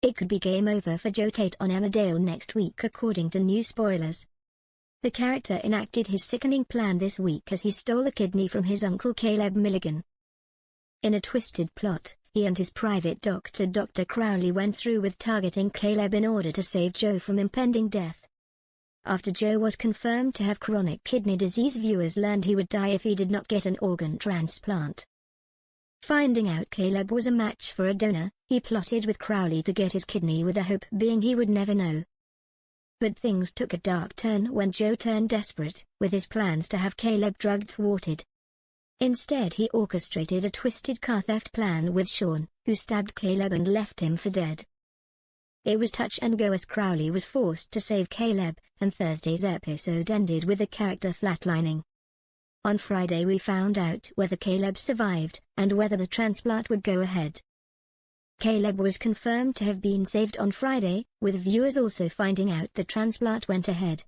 It could be game over for Joe Tate on Emmerdale next week according to new spoilers. The character enacted his sickening plan this week as he stole a kidney from his uncle Caleb Miligan. In a twisted plot, he and his private doctor Dr. Crowley went through with targeting Caleb in order to save Joe from impending death. After Joe was confirmed to have chronic kidney disease, viewers learned he would die if he did not get an organ transplant. Finding out Caleb was a match for a donor, he plotted with Crowley to get his kidney, with the hope being he would never know. But things took a dark turn when Joe turned desperate, with his plans to have Caleb drugged thwarted. Instead, he orchestrated a twisted car theft plan with Sean, who stabbed Caleb and left him for dead. It was touch and go as Crowley was forced to save Caleb, and Thursday's episode ended with the character flatlining. On Friday we found out whether Caleb survived, and whether the transplant would go ahead. Caleb was confirmed to have been saved on Friday, with viewers also finding out the transplant went ahead.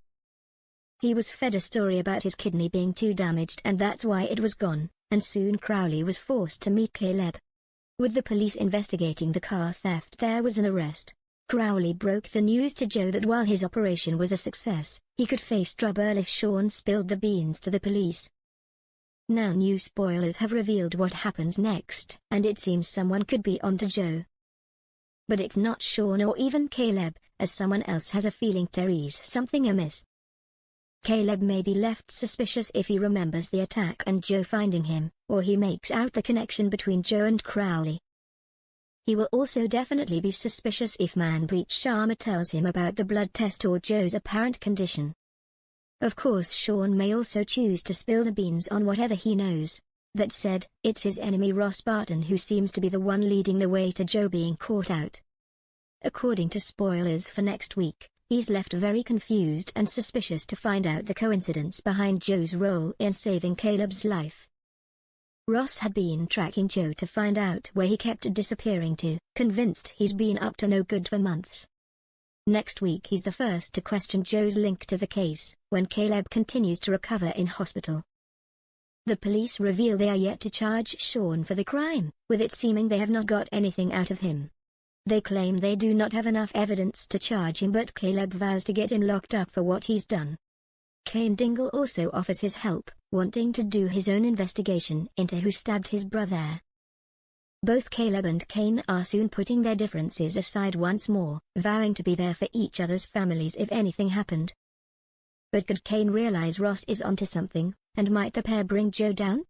He was fed a story about his kidney being too damaged and that's why it was gone, and soon Crowley was forced to meet Caleb. With the police investigating the car theft, there was an arrest. Crowley broke the news to Joe that while his operation was a success, he could face trouble if Sean spilled the beans to the police. Now new spoilers have revealed what happens next, and it seems someone could be onto Joe. But it's not Sean or even Caleb, as someone else has a feeling there's something amiss. Caleb may be left suspicious if he remembers the attack and Joe finding him, or he makes out the connection between Joe and Crowley. He will also definitely be suspicious if Manpreet Sharma tells him about the blood test or Joe's apparent condition. Of course, Sean may also choose to spill the beans on whatever he knows. That said, it's his enemy Ross Barton who seems to be the one leading the way to Joe being caught out. According to spoilers for next week, he's left very confused and suspicious to find out the coincidence behind Joe's role in saving Caleb's life. Ross had been tracking Joe to find out where he kept disappearing to, convinced he's been up to no good for months. Next week he's the first to question Joe's link to the case, when Caleb continues to recover in hospital. The police reveal they are yet to charge Sean for the crime, with it seeming they have not got anything out of him. They claim they do not have enough evidence to charge him, but Caleb vows to get him locked up for what he's done. Kane Dingle also offers his help, wanting to do his own investigation into who stabbed his brother. Both Caleb and Kane are soon putting their differences aside once more, vowing to be there for each other's families if anything happened. But could Kane realize Ross is onto something, and might the pair bring Joe down?